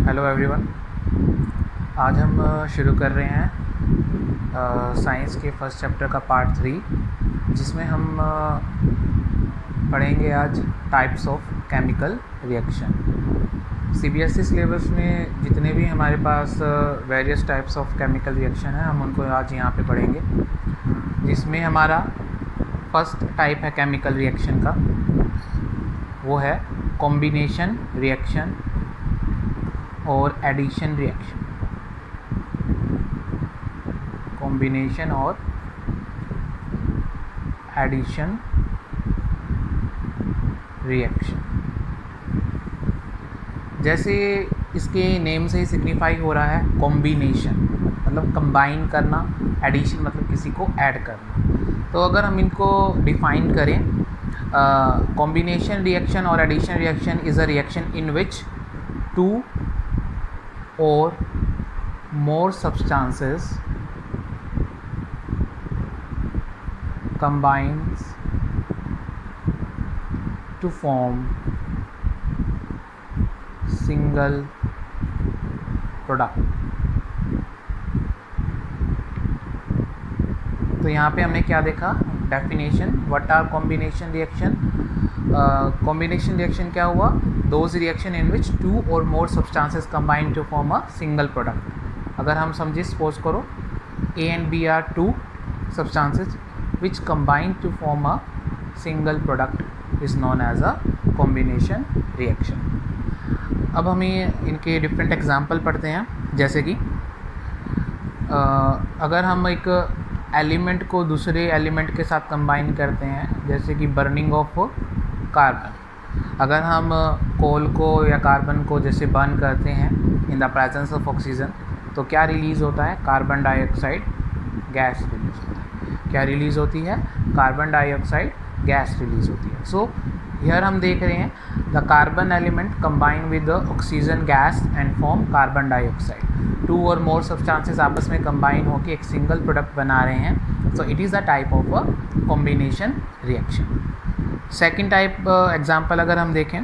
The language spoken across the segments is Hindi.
Hello everyone. आज हम शुरू कर रहे हैं साइंस के फर्स्ट चैप्टर का पार्ट 3, जिसमें हम पढ़ेंगे आज types of chemical reaction. CBSE syllabus में जितने भी हमारे पास various types of chemical reaction है, हम उनको आज यहाँ पे पढ़ेंगे। जिसमें हमारा फर्स्ट टाइप है केमिकल रिएक्शन का, वो है कॉम्बिनेशन रिएक्शन और एडिशन रिएक्शन। कॉम्बिनेशन और एडिशन रिएक्शन, जैसे इसके नेम से ही सिग्निफाई हो रहा है, कॉम्बिनेशन मतलब कंबाइन करना, एडिशन मतलब किसी को ऐड करना। तो अगर हम इनको डिफाइन करें, कॉम्बिनेशन रिएक्शन और addition reaction is a reaction in which two or more substances combines to form single product। तो यहाँ पे हमने क्या देखा, definition, what are combination reaction. Combination reaction क्या हुआ, those reaction in which two or more substances combine to form a single product. अगर हम समझे, सपोज करो A and B are two substances which combine to form a single product is known as a combination reaction. अब हमें इनके डिफरेंट एग्जाम्पल पढ़ते हैं। जैसे कि अगर हम एक एलिमेंट को दूसरे एलिमेंट के साथ कंबाइन करते हैं, जैसे कि बर्निंग ऑफ कार्बन। अगर हम कोल को या कार्बन को जैसे बर्न करते हैं in the presence of oxygen, तो क्या रिलीज़ होता है, कार्बन डाइऑक्साइड गैस रिलीज़ होता है। क्या रिलीज़ होती है, कार्बन डाइऑक्साइड गैस रिलीज़ होती है। सो हियर हम देख रहे हैं the carbon element combine with the oxygen gas and form carbon dioxide. Two or more substances आपस में कंबाइन होकर एक सिंगल प्रोडक्ट बना रहे हैं। So it is a type of a combination reaction. Second type example अगर हम देखें,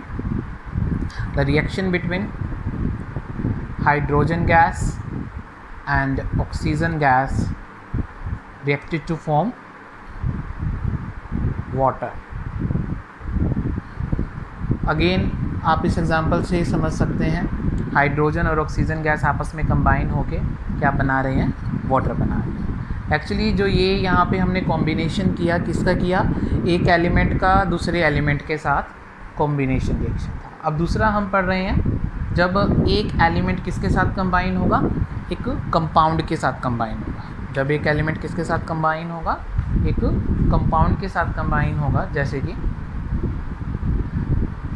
the reaction between hydrogen gas and oxygen gas reacted to form water। Again आप इस एग्जांपल से समझ सकते हैं, हाइड्रोजन और ऑक्सीजन गैस आपस में कंबाइन होके क्या बना रहे हैं, वाटर बना रहे हैं। एक्चुअली जो ये यहाँ पे हमने कॉम्बिनेशन किया, किसका किया, एक एलिमेंट का दूसरे एलिमेंट के साथ कॉम्बिनेशन रिएक्शन था। अब दूसरा हम पढ़ रहे हैं, जब एक एलिमेंट किसके साथ कंबाइन होगा, एक कंपाउंड के साथ कंबाइन होगा। जब एक एलिमेंट किसके साथ कंबाइन होगा, एक कंपाउंड के साथ कंबाइन होगा। जैसे कि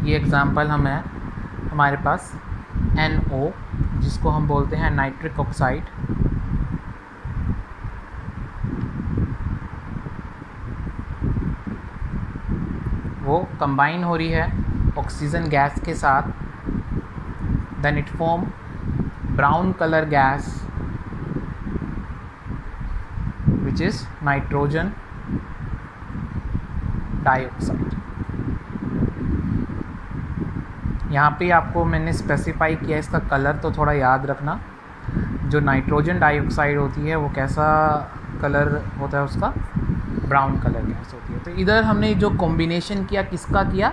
ये एग्जांपल हम है हमारे पास NO, जिसको हम बोलते हैं नाइट्रिक ऑक्साइड, वो कंबाइन हो रही है ऑक्सीजन गैस के साथ, then it form brown colour gas which is nitrogen dioxide. यहाँ पे आपको मैंने स्पेसिफाई किया इसका कलर, तो थोड़ा याद रखना। जो नाइट्रोजन डाइऑक्साइड होती है वो कैसा कलर होता है उसका, ब्राउन कलर गैस होती है। तो इधर हमने जो कॉम्बिनेशन किया, किसका किया,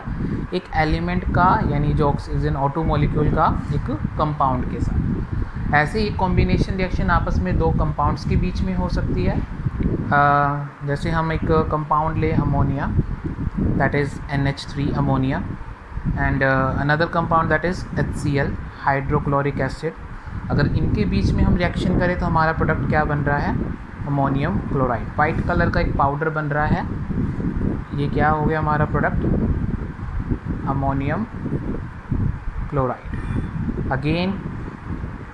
एक एलिमेंट का, यानी जो ऑक्सीजन ऑटो मॉलिक्यूल का एक कंपाउंड के साथ। ऐसे ही कॉम्बिनेशन रिएक्शन आपस में दो कंपाउंड्स के बीच में हो सकती है। जैसे हम एक कंपाउंड ले ammonia, that is NH3 ammonia, and another compound that is HCl hydrochloric acid. अगर इनके बीच में हम रिएक्शन करें तो हमारा प्रोडक्ट क्या बन रहा है, अमोनियम क्लोराइड। वाइट कलर का एक पाउडर बन रहा है, ये क्या हो गया हमारा प्रोडक्ट, अमोनियम क्लोराइड। अगेन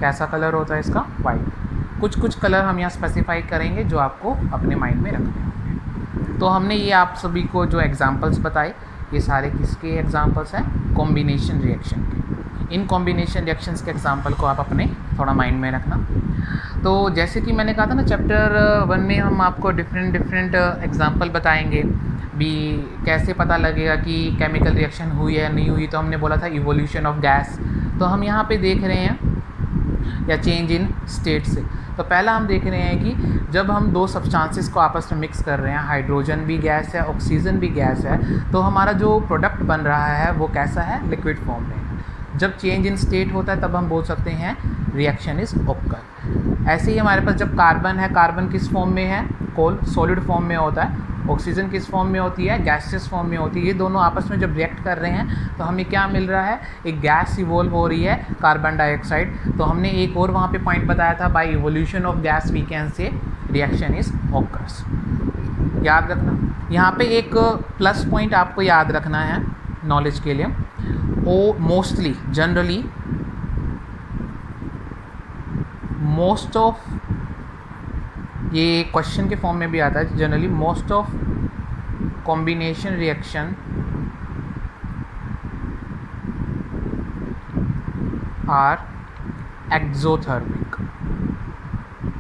कैसा कलर होता है इसका, वाइट। कुछ कलर हम यहाँ स्पेसिफाई करेंगे जो आपको अपने माइंड में रखने होंगे। तो हमने ये आप सभी को जो एग्जांपल्स बताए, ये सारे किसके एग्जांपल्स हैं, कॉम्बिनेशन रिएक्शन के। इन कॉम्बिनेशन रिएक्शंस के एग्जांपल को आप अपने थोड़ा माइंड में रखना। तो जैसे कि मैंने कहा था ना, चैप्टर 1 में हम आपको डिफरेंट एग्जांपल बताएंगे भी, कैसे पता लगेगा कि केमिकल रिएक्शन हुई है या नहीं हुई। तो हमने बोला था इवोल्यूशन ऑफ गैस। तो हम यहाँ पे देख रहे हैं या चेंज इन स्टेट से। तो पहला हम देख रहे हैं कि जब हम दो सब्सटेंसेस को आपस में मिक्स कर रहे हैं, हाइड्रोजन भी गैस है, ऑक्सीजन भी गैस है, तो हमारा जो प्रोडक्ट बन रहा है वो कैसा है, लिक्विड फॉर्म में। जब चेंज इन स्टेट होता है तब हम बोल सकते हैं रिएक्शन इज ऑकर। ऐसे ही हमारे पास जब कार्बन है, कार्बन किस फॉर्म में है, कोल सॉलिड फॉर्म में होता है, ऑक्सीजन किस फॉर्म में होती है, गैसियस फॉर्म में होती है। ये दोनों आपस में जब रिएक्ट कर रहे हैं तो हमें क्या मिल रहा है, एक गैस इवॉल्व हो रही है, कार्बन डाइऑक्साइड। तो हमने एक और वहाँ पे पॉइंट बताया था, by evolution of gas we can say reaction is occurs. याद रखना, यहाँ पे एक प्लस पॉइंट आपको याद रखना है नॉलेज के लिए। Oh mostly, generally, most of, ये क्वेश्चन के फॉर्म में भी आता है, generally most of combination reaction are exothermic.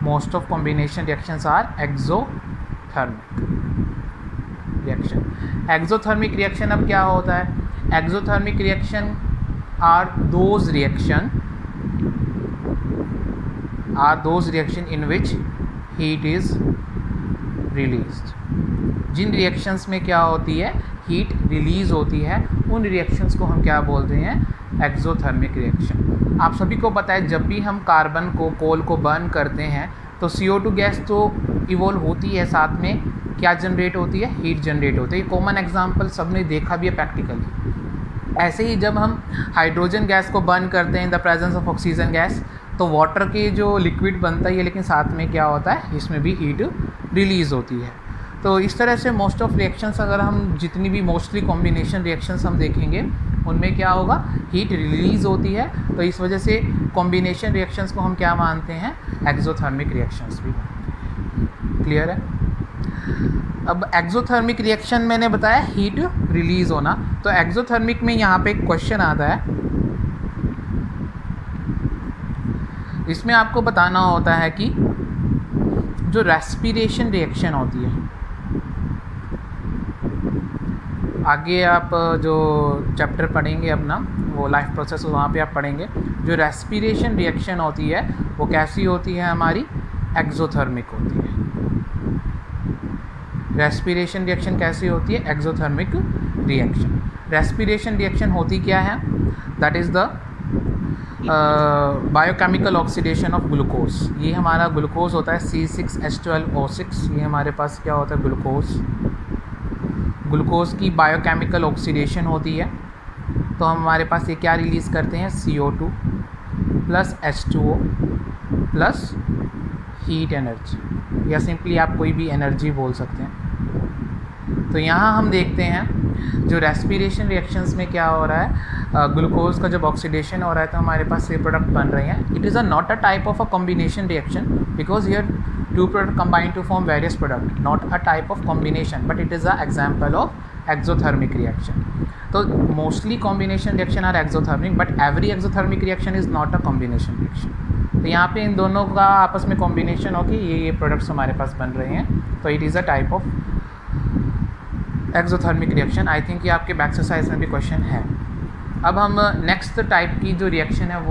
Most of combination reactions are exothermic reaction. Exothermic reaction अब क्या होता है, exothermic reaction are those reaction in which heat is released. जिन रिएक्शंस में क्या होती है, हीट रिलीज़ होती है, उन रिएक्शंस को हम क्या बोलते हैं, एक्सोथर्मिक रिएक्शन। आप सभी को पता है जब भी हम कार्बन को, कोल को बर्न करते हैं तो CO2 गैस तो इवॉल्व होती है, साथ में क्या जनरेट होती है, हीट जनरेट होती है। कॉमन एग्जांपल सबने देखा भी है प्रैक्टिकली। ऐसे ही जब हम हाइड्रोजन गैस को बर्न करते हैं in the presence of oxygen gas, तो वाटर के जो लिक्विड बनता है, लेकिन साथ में क्या होता है, इसमें भी हीट रिलीज़ होती है। तो इस तरह से मोस्ट ऑफ रिएक्शंस, अगर हम जितनी भी मोस्टली कॉम्बिनेशन रिएक्शंस हम देखेंगे उनमें क्या होगा, हीट रिलीज़ होती है। तो इस वजह से कॉम्बिनेशन रिएक्शंस को हम क्या मानते हैं, एक्सोथर्मिक रिएक्शंस भी। क्लियर है। अब एक्सोथर्मिक रिएक्शन मैंने बताया हीट रिलीज़ होना, तो एक्सोथर्मिक में यहाँ पे एक क्वेश्चन आता है, इसमें आपको बताना होता है कि जो रेस्पिरेशन रिएक्शन होती है, आगे आप जो चैप्टर पढ़ेंगे अपना, वो लाइफ प्रोसेस, वहाँ पे आप पढ़ेंगे। जो रेस्पिरेशन रिएक्शन होती है वो कैसी होती है, हमारी एक्सोथर्मिक होती है। रेस्पिरेशन रिएक्शन कैसी होती है, एक्सोथर्मिक रिएक्शन। रेस्पिरेशन रिएक्शन होती क्या है, that is the biochemical oxidation of glucose. ये हमारा ग्लूकोज होता है C6H12O6, ये हमारे पास क्या होता है, ग्लूकोज की बायोकेमिकल ऑक्सीडेशन होती है। तो हमारे पास ये क्या रिलीज़ करते हैं, CO2 plus H2O plus heat energy, या सिंपली आप कोई भी एनर्जी बोल सकते हैं। तो यहाँ हम देखते हैं जो रेस्पिरेशन रिएक्शंस में क्या हो रहा है, ग्लूकोज का जब ऑक्सीडेशन हो रहा है तो हमारे पास ये प्रोडक्ट बन रहे हैं। It is not a type of a combination reaction, because here two product combine to form various product, not a type of combination, but it is a example of exothermic reaction. तो mostly combination reaction are exothermic, but every exothermic reaction is not a combination reaction. तो यहाँ पे इन दोनों का आपस में combination होकर ये प्रोडक्ट्स हमारे पास बन रहे हैं, तो it is a type of exothermic reaction. I think ये आपके बैक एक्सरसाइज में भी क्वेश्चन है। अब हम नेक्स्ट टाइप की जो रिएक्शन है वो